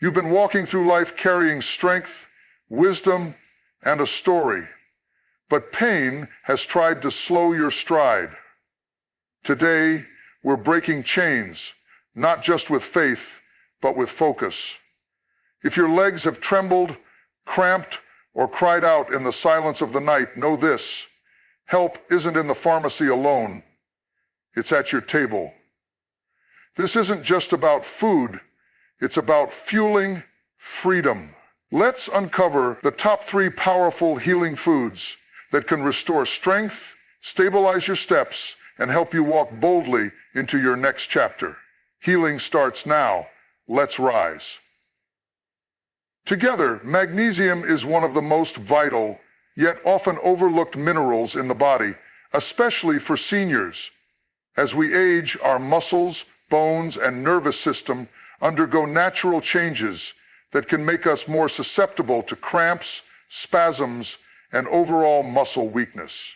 You've been walking through life carrying strength, wisdom, and a story, but pain has tried to slow your stride. Today, we're breaking chains, not just with faith, but with focus. If your legs have trembled, cramped, or cried out in the silence of the night, know this: help isn't in the pharmacy alone. It's at your table. This isn't just about food, it's about fueling freedom. Let's uncover the top 3 powerful healing foods that can restore strength, stabilize your steps, and help you walk boldly into your next chapter. Healing starts now. Let's rise. Together, magnesium is one of the most vital, yet often overlooked minerals in the body, especially for seniors. As we age, our muscles, bones, and nervous system undergo natural changes that can make us more susceptible to cramps, spasms, and overall muscle weakness.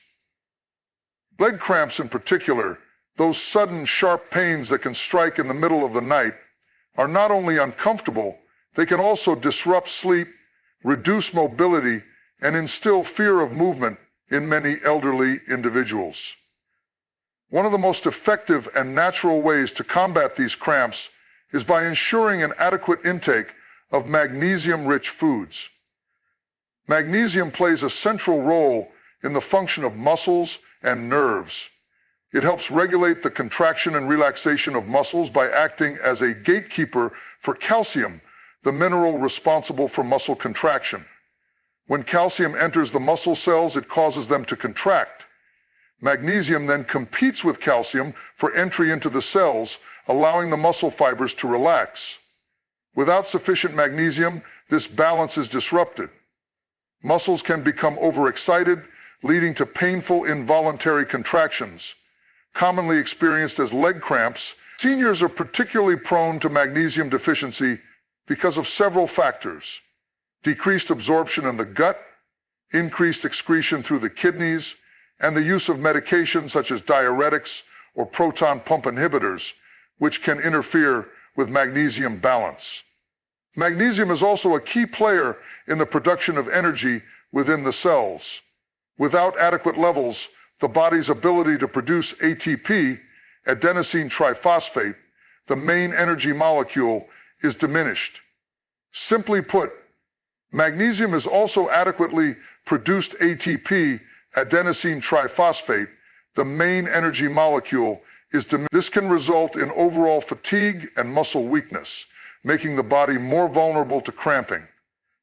Leg cramps in particular, those sudden sharp pains that can strike in the middle of the night, are not only uncomfortable, they can also disrupt sleep, reduce mobility, and instill fear of movement in many elderly individuals. One of the most effective and natural ways to combat these cramps is by ensuring an adequate intake of magnesium-rich foods. Magnesium plays a central role in the function of muscles and nerves. It helps regulate the contraction and relaxation of muscles by acting as a gatekeeper for calcium, the mineral responsible for muscle contraction. When calcium enters the muscle cells, it causes them to contract. Magnesium then competes with calcium for entry into the cells, allowing the muscle fibers to relax. Without sufficient magnesium, this balance is disrupted. Muscles can become overexcited, leading to painful involuntary contractions. Commonly experienced as leg cramps, seniors are particularly prone to magnesium deficiency because of several factors: decreased absorption in the gut, increased excretion through the kidneys, and the use of medications such as diuretics or proton pump inhibitors, which can interfere with magnesium balance. Magnesium is also a key player in the production of energy within the cells. Without adequate levels, the body's ability to produce ATP, adenosine triphosphate, the main energy molecule, is diminished. Simply put, magnesium is also adequately produced ATP, adenosine triphosphate, the main energy molecule, is diminished. This can result in overall fatigue and muscle weakness, making the body more vulnerable to cramping.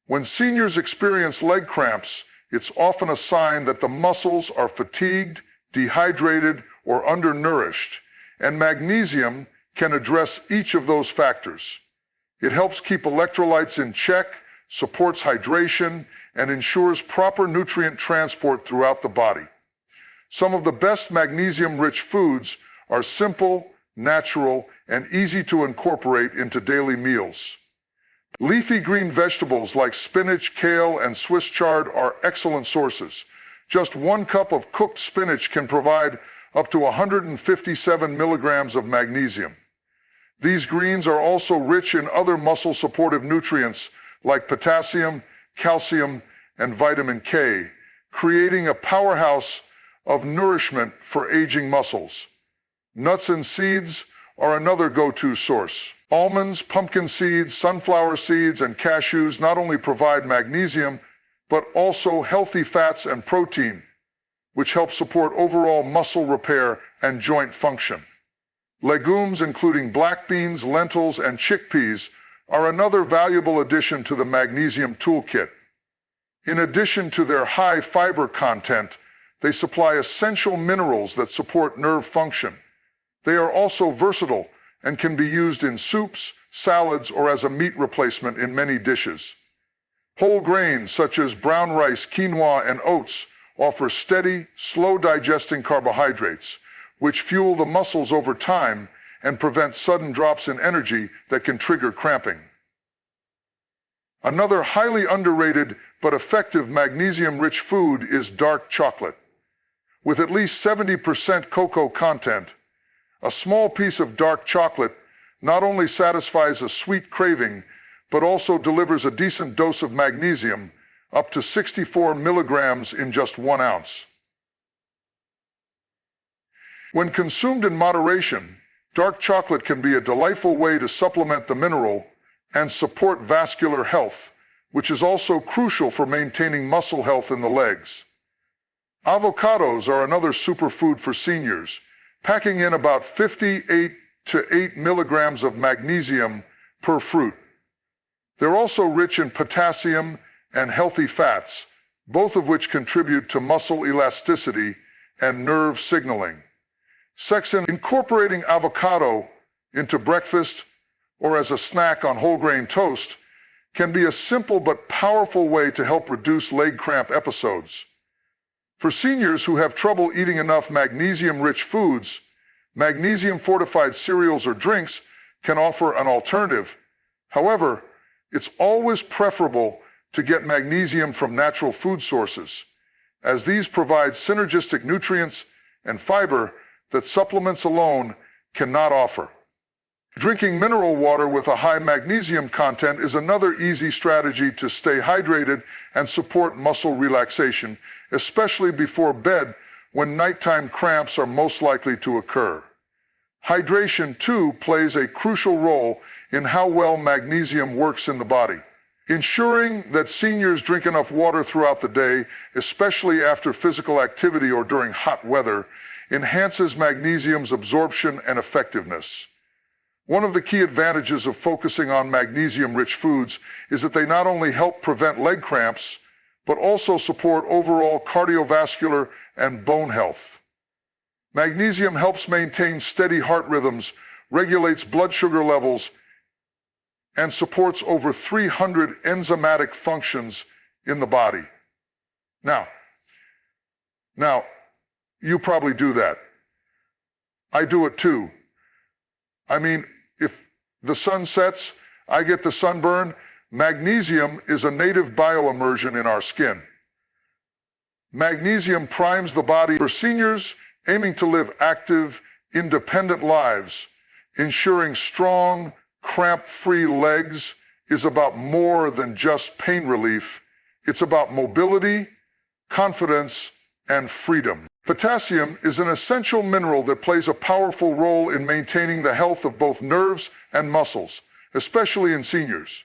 When seniors experience leg cramps, it's often a sign that the muscles are fatigued, dehydrated, or undernourished, and magnesium can address each of those factors. It helps keep electrolytes in check, supports hydration, and ensures proper nutrient transport throughout the body. Some of the best magnesium-rich foods are simple, natural, and easy to incorporate into daily meals. Leafy green vegetables like spinach, kale, and Swiss chard are excellent sources. Just 1 cup of cooked spinach can provide up to 157 milligrams of magnesium. These greens are also rich in other muscle-supportive nutrients like potassium, calcium, and vitamin K, creating a powerhouse of nourishment for aging muscles. Nuts and seeds are another go-to source. Almonds, pumpkin seeds, sunflower seeds, and cashews not only provide magnesium, but also healthy fats and protein, which help support overall muscle repair and joint function. Legumes, including black beans, lentils, and chickpeas, are another valuable addition to the magnesium toolkit. In addition to their high fiber content, they supply essential minerals that support nerve function. They are also versatile and can be used in soups, salads, or as a meat replacement in many dishes. Whole grains such as brown rice, quinoa, and oats offer steady, slow-digesting carbohydrates, which fuel the muscles over time and prevent sudden drops in energy that can trigger cramping. Another highly underrated but effective magnesium-rich food is dark chocolate. With at least 70% cocoa content, a small piece of dark chocolate not only satisfies a sweet craving, but also delivers a decent dose of magnesium, up to 64 milligrams in just 1 ounce. When consumed in moderation, dark chocolate can be a delightful way to supplement the mineral and support vascular health, which is also crucial for maintaining muscle health in the legs. Avocados are another superfood for seniors, packing in about 58 to 8 milligrams of magnesium per fruit. They're also rich in potassium and healthy fats, both of which contribute to muscle elasticity and nerve signaling. Incorporating avocado into breakfast or as a snack on whole grain toast can be a simple but powerful way to help reduce leg cramp episodes. For seniors who have trouble eating enough magnesium-rich foods, magnesium-fortified cereals or drinks can offer an alternative. However, it's always preferable to get magnesium from natural food sources, as these provide synergistic nutrients and fiber that supplements alone cannot offer. Drinking mineral water with a high magnesium content is another easy strategy to stay hydrated and support muscle relaxation, especially before bed when nighttime cramps are most likely to occur. Hydration, too, plays a crucial role in how well magnesium works in the body. Ensuring that seniors drink enough water throughout the day, especially after physical activity or during hot weather, enhances magnesium's absorption and effectiveness. One of the key advantages of focusing on magnesium-rich foods is that they not only help prevent leg cramps, but also support overall cardiovascular and bone health. Magnesium helps maintain steady heart rhythms, regulates blood sugar levels, and supports over 300 enzymatic functions in the body. Now, you probably do that. I do it too. I mean, if the sun sets, I get the sunburn. Magnesium is a native bioimmersion in our skin. Magnesium primes the body. For seniors aiming to live active, independent lives, ensuring strong, cramp-free legs is about more than just pain relief. It's about mobility, confidence, and freedom. Potassium is an essential mineral that plays a powerful role in maintaining the health of both nerves and muscles, especially in seniors.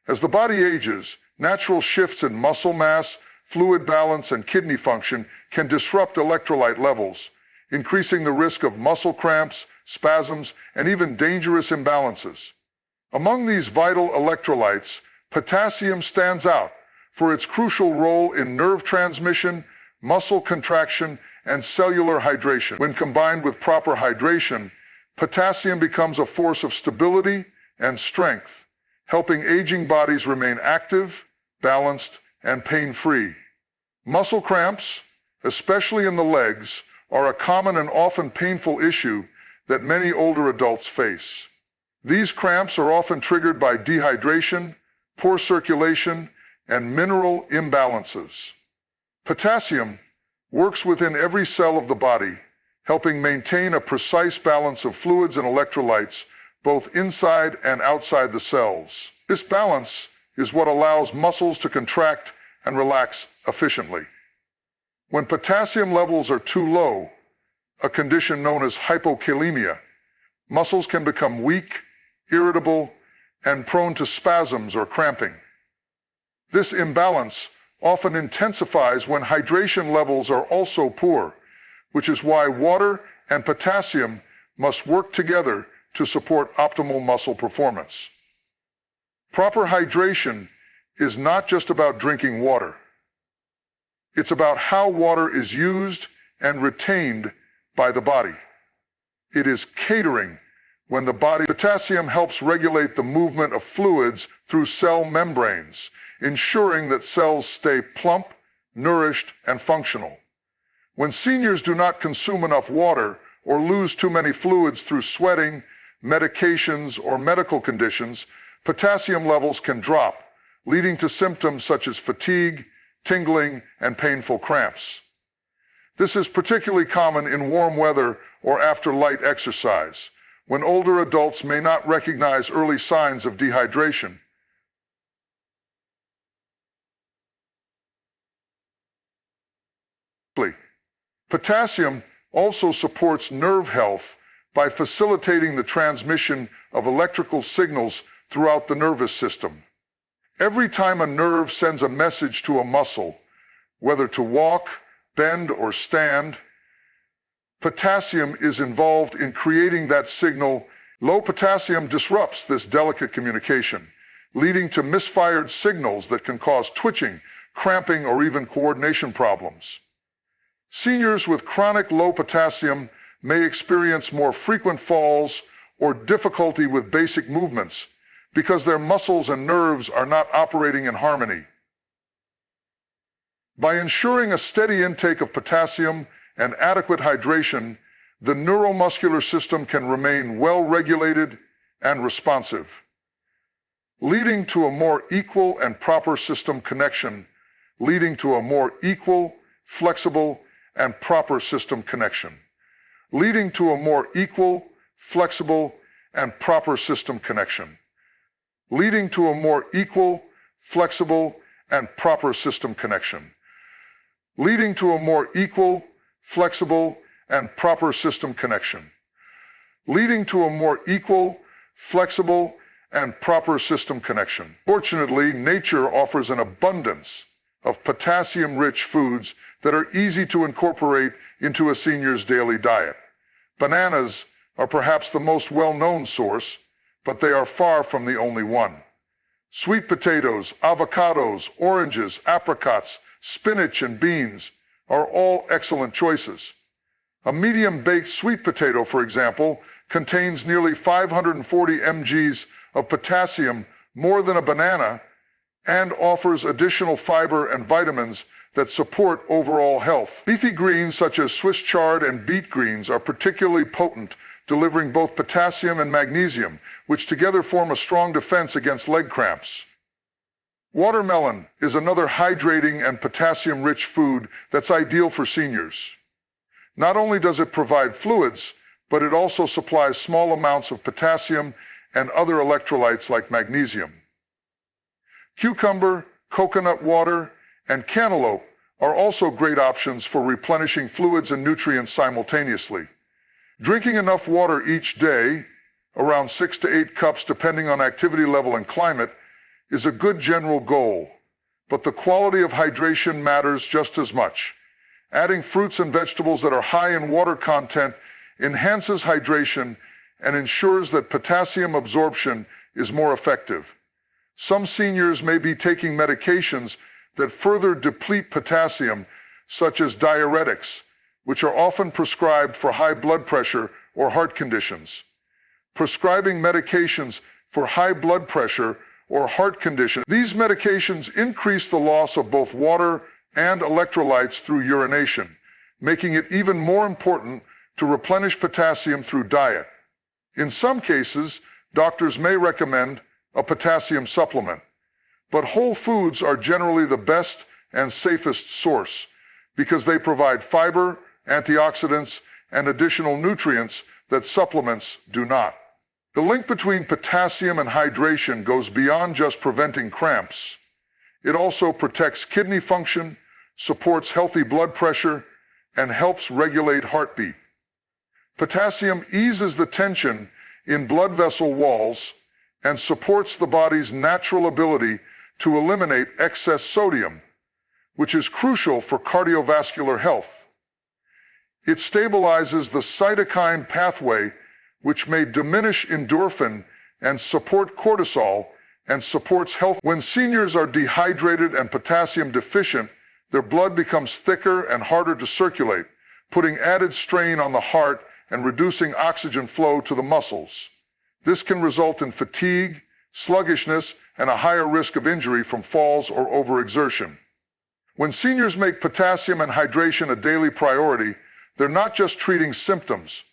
As the body ages, natural shifts in muscle mass, fluid balance, and kidney function can disrupt electrolyte levels, increasing the risk of muscle cramps, spasms, and even dangerous imbalances. Among these vital electrolytes, potassium stands out for its crucial role in nerve transmission, muscle contraction, and cellular hydration. When combined with proper hydration, potassium becomes a force of stability and strength, helping aging bodies remain active, balanced, and pain-free. Muscle cramps, especially in the legs, are a common and often painful issue that many older adults face. These cramps are often triggered by dehydration, poor circulation, and mineral imbalances. Potassium works within every cell of the body, helping maintain a precise balance of fluids and electrolytes, both inside and outside the cells. This balance is what allows muscles to contract and relax efficiently. When potassium levels are too low, a condition known as hypokalemia, muscles can become weak, irritable, and prone to spasms or cramping. This imbalance often intensifies when hydration levels are also poor, which is why water and potassium must work together to support optimal muscle performance. Proper hydration is not just about drinking water. It's about how water is used and retained by the body. It is catering when the body. Potassium helps regulate the movement of fluids through cell membranes, ensuring that cells stay plump, nourished, and functional. When seniors do not consume enough water or lose too many fluids through sweating, medications, or medical conditions, potassium levels can drop, leading to symptoms such as fatigue, tingling, and painful cramps. This is particularly common in warm weather or after light exercise, when older adults may not recognize early signs of dehydration. Potassium also supports nerve health by facilitating the transmission of electrical signals throughout the nervous system. Every time a nerve sends a message to a muscle, whether to walk, bend, or stand, potassium is involved in creating that signal. Low potassium disrupts this delicate communication, leading to misfired signals that can cause twitching, cramping, or even coordination problems. Seniors with chronic low potassium may experience more frequent falls or difficulty with basic movements because their muscles and nerves are not operating in harmony. By ensuring a steady intake of potassium and adequate hydration, the neuromuscular system can remain well-regulated and responsive, leading to a more equal and proper system connection, leading to a more equal, flexible, and proper system connection, leading to a more equal, flexible, and proper system connection, leading to a more equal, flexible, and proper system connection, leading to a more equal, flexible, and proper system connection, leading to a more equal, flexible, and proper system connection. Fortunately, nature offers an abundance of potassium-rich foods that are easy to incorporate into a senior's daily diet. Bananas are perhaps the most well-known source, but they are far from the only one. Sweet potatoes, avocados, oranges, apricots, spinach, and beans are all excellent choices. A medium-baked sweet potato, for example, contains nearly 540 mg of potassium, more than a banana, and offers additional fiber and vitamins that support overall health. Leafy greens such as Swiss chard and beet greens are particularly potent, delivering both potassium and magnesium, which together form a strong defense against leg cramps. Watermelon is another hydrating and potassium-rich food that's ideal for seniors. Not only does it provide fluids, but it also supplies small amounts of potassium and other electrolytes like magnesium. Cucumber, coconut water, and cantaloupe are also great options for replenishing fluids and nutrients simultaneously. Drinking enough water each day, around 6 to 8 cups depending on activity level and climate, is a good general goal, but the quality of hydration matters just as much. Adding fruits and vegetables that are high in water content enhances hydration and ensures that potassium absorption is more effective. Some seniors may be taking medications that further deplete potassium, such as diuretics, which are often prescribed for high blood pressure or heart conditions. Prescribing medications for high blood pressure or heart condition, these medications increase the loss of both water and electrolytes through urination, making it even more important to replenish potassium through diet. In some cases, doctors may recommend a potassium supplement, but whole foods are generally the best and safest source because they provide fiber, antioxidants, and additional nutrients that supplements do not. The link between potassium and hydration goes beyond just preventing cramps. It also protects kidney function, supports healthy blood pressure, and helps regulate heartbeat. Potassium eases the tension in blood vessel walls and supports the body's natural ability to eliminate excess sodium, which is crucial for cardiovascular health. It stabilizes the cytokine pathway, which may diminish endorphin and support cortisol, and supports health. When seniors are dehydrated and potassium deficient, their blood becomes thicker and harder to circulate, putting added strain on the heart and reducing oxygen flow to the muscles. This can result in fatigue, sluggishness, and a higher risk of injury from falls or overexertion. When seniors make potassium and hydration a daily priority, they're not just treating symptoms.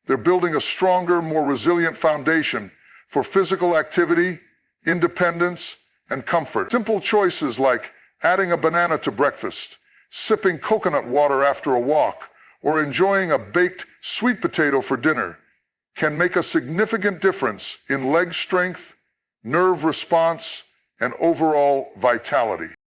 They're building a stronger, more resilient foundation for physical activity, independence, and comfort. Simple choices like adding a banana to breakfast, sipping coconut water after a walk, or enjoying a baked sweet potato for dinner can make a significant difference in leg strength, nerve response, and overall vitality.